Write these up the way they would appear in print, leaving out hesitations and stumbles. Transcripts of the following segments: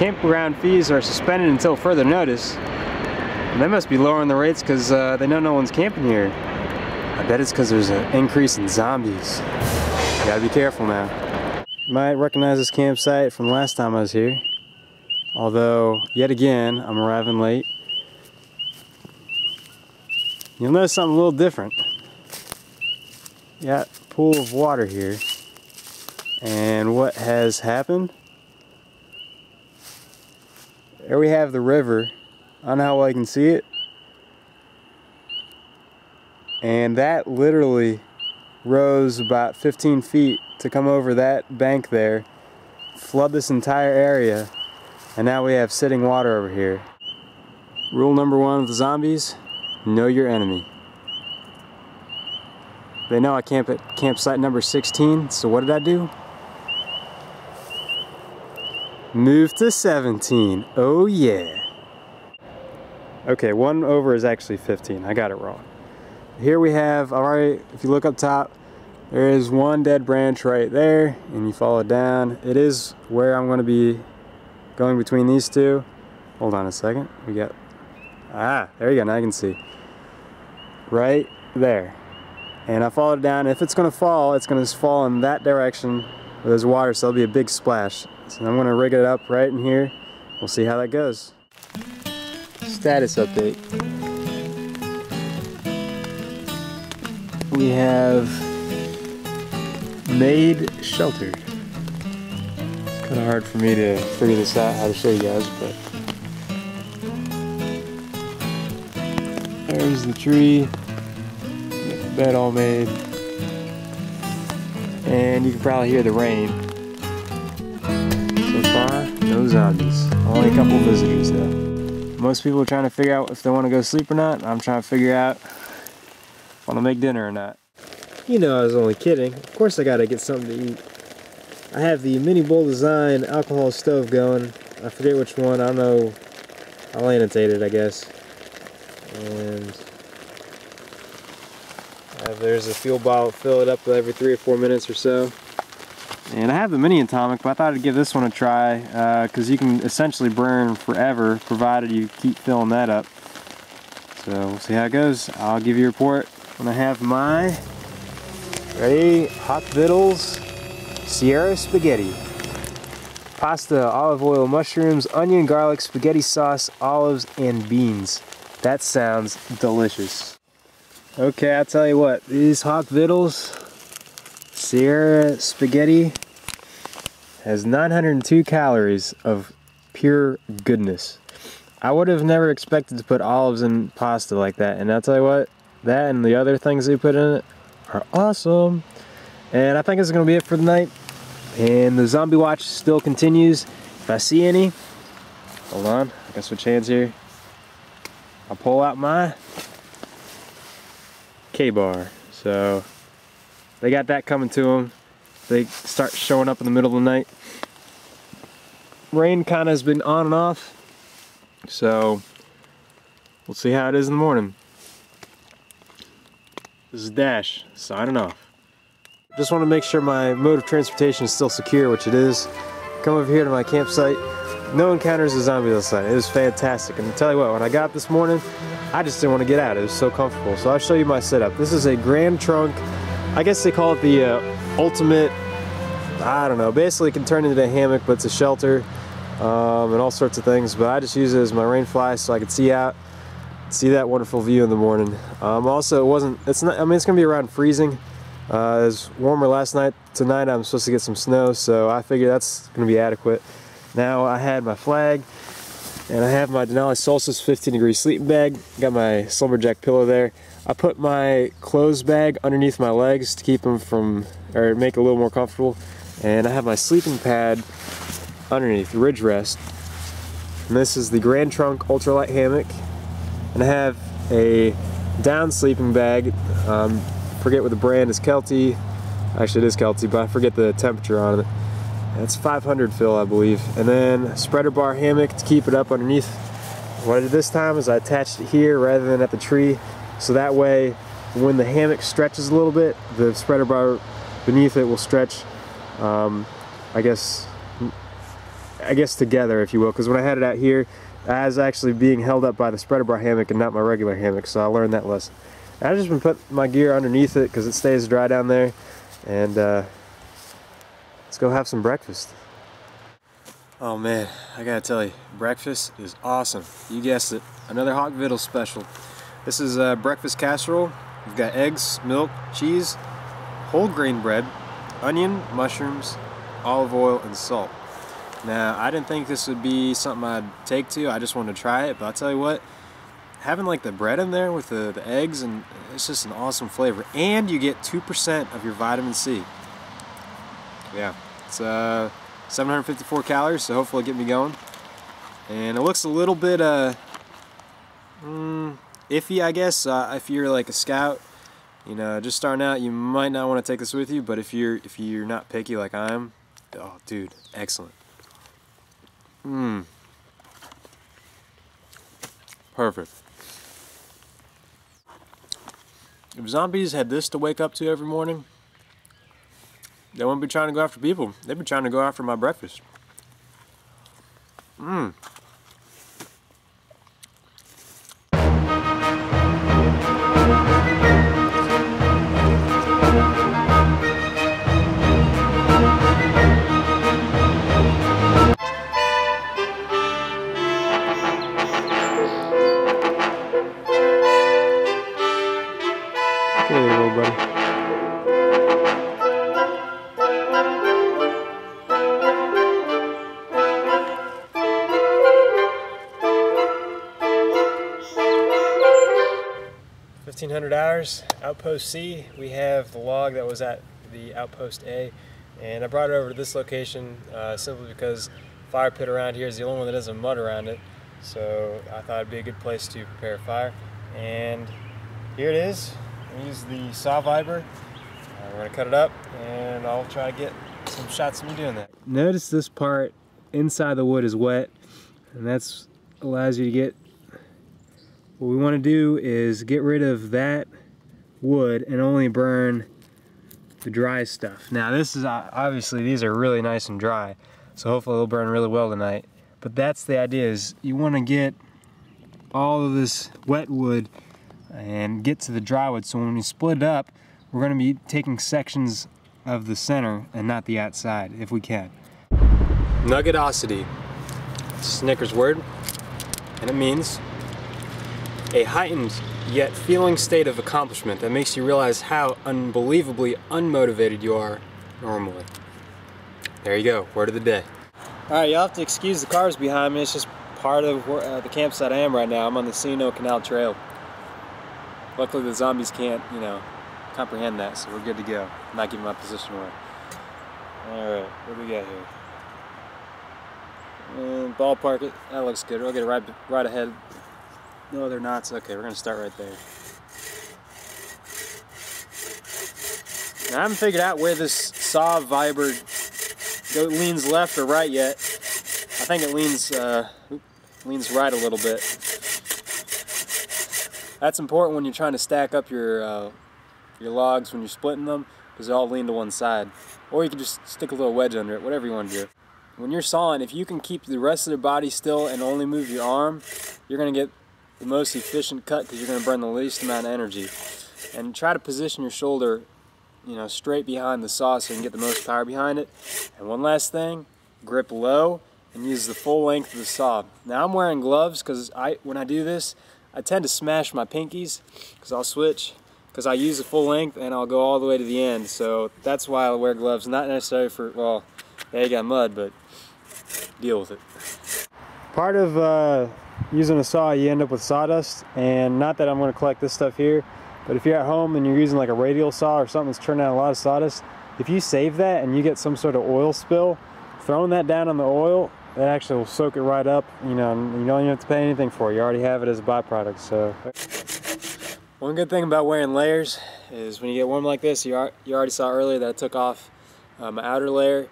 campground fees are suspended until further notice. And they must be lowering the rates because they know no one's camping here. I bet it's because there's an increase in zombies. You gotta be careful now. You might recognize this campsite from the last time I was here. Although, yet again, I'm arriving late. You'll notice something a little different. You got a pool of water here. And what has happened? There we have the river. I don't know how well you can see it. And that literally rose about 15 feet to come over that bank there, flood this entire area, and now we have sitting water over here. Rule number one of the zombies, know your enemy. They know I camp at campsite number 16, so what did I do? Move to 17, oh yeah. Okay, 1 over is actually 15, I got it wrong. Here we have, alright, if you look up top, there is one dead branch right there, and you follow it down. It is where I'm going to be going between these two. Hold on a second, we got, there you go, now you can see. Right there. And I followed it down. If it's going to fall, it's going to fall in that direction where there's water, so there'll be a big splash. So I'm going to rig it up right in here. We'll see how that goes. Status update. We have made shelter. It's kind of hard for me to figure this out, how to show you guys, but there's the tree. Bed all made, and you can probably hear the rain. So far, no zombies. Only a couple visitors though. Most people are trying to figure out if they want to go sleep or not. I'm trying to figure out if I want to make dinner or not. You know I was only kidding. Of course I gotta get something to eat. I have the Mini Bowl Design alcohol stove going. I forget which one, I don't know. I'll annotate it, I guess. And there's a fuel bottle, fill it up every 3 or 4 minutes or so. And I have the Mini Atomic, but I thought I'd give this one a try because you can essentially burn forever provided you keep filling that up. So we'll see how it goes. I'll give you a report when I have my ready hot vittles Sierra spaghetti. Pasta, olive oil, mushrooms, onion, garlic, spaghetti sauce, olives, and beans. That sounds delicious. Okay, I'll tell you what, these hot vittles, Sierra spaghetti, has 902 calories of pure goodness. I would have never expected to put olives in pasta like that, and I'll tell you what, that and the other things they put in it are awesome. And I think this is going to be it for the night, and the zombie watch still continues. If I see any, hold on, I gotta switch hands here. I'll pull out my K-bar. So they got that coming to them. They start showing up in the middle of the night. Rain kind of has been on and off, so we'll see how it is in the morning. This is Dash signing off. Just want to make sure my mode of transportation is still secure, which it is. Come over here to my campsite. No encounters of zombies outside. It was fantastic. And I'll tell you what, when I got up this morning, I just didn't want to get out. It was so comfortable. So I'll show you my setup. This is a Grand Trunk. I guess they call it the ultimate, I don't know. Basically it can turn into a hammock, but it's a shelter and all sorts of things. But I just use it as my rain fly so I can see out, see that wonderful view in the morning. Also, it's going to be around freezing. It was warmer last night. Tonight I'm supposed to get some snow, so I figure that's going to be adequate. Now I had my flag, and I have my Denali Solstice 15-degree sleeping bag. Got my Slumberjack pillow there. I put my clothes bag underneath my legs to keep them from, or make it a little more comfortable. And I have my sleeping pad underneath, Ridge Rest. And this is the Grand Trunk ultralight hammock. And I have a down sleeping bag. Forget what the brand is, Kelty. Actually, it is Kelty, but I forget the temperature on it. That's 500 fill, I believe. And then a spreader bar hammock to keep it up underneath. What I did this time is I attached it here rather than at the tree, so that way when the hammock stretches a little bit, the spreader bar beneath it will stretch, I guess, I guess, together, if you will, because when I had it out here, I was actually being held up by the spreader bar hammock and not my regular hammock, so I learned that lesson. And I've just been putting my gear underneath it because it stays dry down there, and let's go have some breakfast. Oh man, I gotta tell you, breakfast is awesome. You guessed it, another hot Vittles special. This is a breakfast casserole. We've got eggs, milk, cheese, whole grain bread, onion, mushrooms, olive oil, and salt. Now, I didn't think this would be something I'd take to. I just wanted to try it, but I'll tell you what, having like the bread in there with the eggs, and it's just an awesome flavor. And you get 2% of your vitamin C. Yeah, it's 754 calories, so hopefully it'll get me going. And it looks a little bit iffy, I guess. If you're like a scout, you know, just starting out, you might not want to take this with you. But if you're not picky like I am, oh dude, excellent. Perfect. If zombies had this to wake up to every morning, they wouldn't be trying to go after people. They'd be trying to go after my breakfast. Hey, little buddy. $1,500, Outpost C. We have the log that was at the Outpost A, and I brought it over to this location simply because fire pit around here is the only one that doesn't mud around it. So I thought it'd be a good place to prepare a fire. And here it is. We use the saw viber. We're going to cut it up, and I'll try to get some shots of me doing that. Notice this part inside the wood is wet, and that's allows you to get. What we want to do is get rid of that wood and only burn the dry stuff. Now this is obviously, these are really nice and dry, so hopefully they'll burn really well tonight. But that's the idea, is you want to get all of this wet wood and get to the dry wood, so when we split it up, we're going to be taking sections of the center and not the outside, if we can. Nuggetosity. It's a Snickers word, and it means a heightened yet feeling state of accomplishment that makes you realize how unbelievably unmotivated you are normally. There you go, word of the day. Alright, you'll have to excuse the cars behind me. It's just part of the campsite I am right now. I'm on the Sino Canal Trail. Luckily the zombies can't, you know, comprehend that, so we're good to go. I'm not giving my position away. Alright, what do we got here? And ballpark it. That looks good. We'll get it right ahead. No other knots. Okay, we're going to start right there. Now, I haven't figured out where this saw viber leans left or right yet. I think it leans right a little bit. That's important when you're trying to stack up your logs when you're splitting them, because they all lean to one side. Or you can just stick a little wedge under it, whatever you want to do. When you're sawing, if you can keep the rest of the body still and only move your arm, you're going to get the most efficient cut, because you're going to burn the least amount of energy. And try to position your shoulder, you know, straight behind the saw so you can get the most power behind it. And one last thing, grip low and use the full length of the saw. Now I'm wearing gloves because when I do this, I tend to smash my pinkies, because I'll switch, because I use the full length and I'll go all the way to the end. So that's why I wear gloves, not necessarily for, well, yeah, you got mud, but deal with it. Part of using a saw, you end up with sawdust, and not that I'm going to collect this stuff here, but if you're at home and you're using like a radial saw or something that's turning out a lot of sawdust, if you save that and you get some sort of oil spill, throwing that down on the oil, that actually will soak it right up, you know, and you don't even have to pay anything for it. You already have it as a byproduct. So one good thing about wearing layers is when you get warm like this, you already saw earlier that I took off my outer layer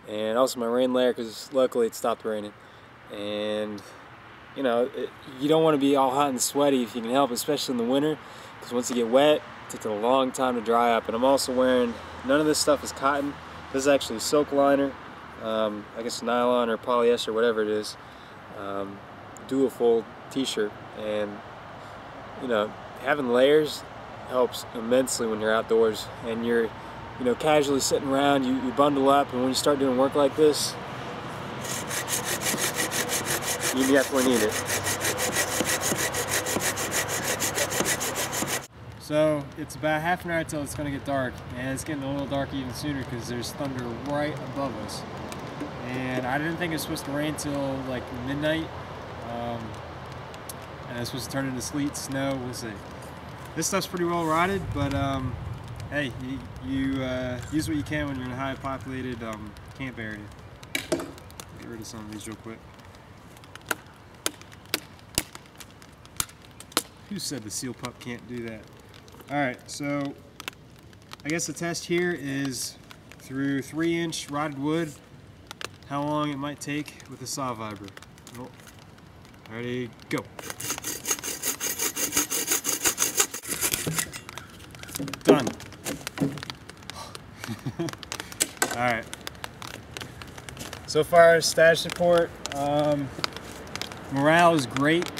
and also my rain layer, because luckily it stopped raining. And you know, you don't want to be all hot and sweaty if you can help, especially in the winter, because once you get wet, it takes a long time to dry up. And I'm also wearing, none of this stuff is cotton. This is actually silk liner. I guess nylon or polyester, whatever it is, dual fold t-shirt. And you know, having layers helps immensely when you're outdoors and you're, you know, casually sitting around. You bundle up, and when you start doing work like this, you definitely need it. So it's about half an hour till it's going to get dark, and it's getting a little dark even sooner because there's thunder right above us. And I didn't think it was supposed to rain till like midnight, and it's supposed to turn into sleet, snow, we'll see. This stuff's pretty well rotted, but hey, you use what you can when you're in a high populated camp area. Get rid of some of these real quick. Who said the seal pup can't do that? Alright, so I guess the test here is through 3-inch rotted wood, how long it might take with a saw vibrer. Oh, ready, go. Done. Alright. So far, status support, morale is great.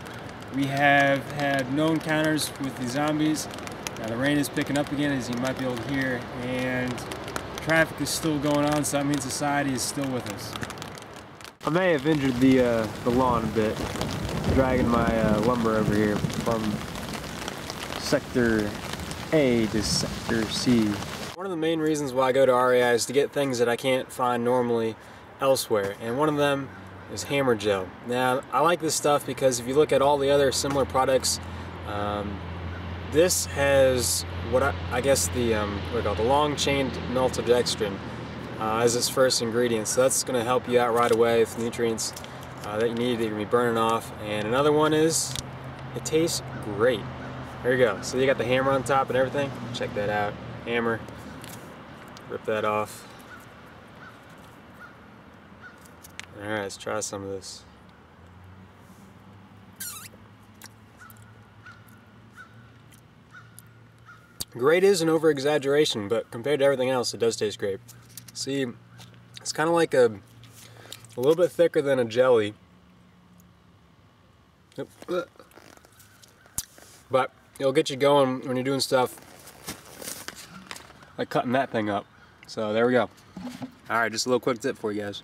We have had no encounters with the zombies. Now the rain is picking up again, as you might be able to hear, and traffic is still going on, so that means society is still with us. I may have injured the lawn a bit, dragging my lumber over here from Sector A to Sector C. One of the main reasons why I go to REI is to get things that I can't find normally elsewhere, and one of them is hammer gel. Now, I like this stuff because if you look at all the other similar products, this has what I guess the the long-chain maltodextrin as its first ingredient. So that's going to help you out right away with nutrients that you need that you're going to be burning off. And another one is, it tastes great. There you go. So you got the hammer on top and everything. Check that out. Hammer. Rip that off. Alright, let's try some of this. Great is an over-exaggeration, but compared to everything else, it does taste great. See, it's kind of like a little bit thicker than a jelly. But it'll get you going when you're doing stuff like cutting that thing up. So there we go. Alright, just a little quick tip for you guys.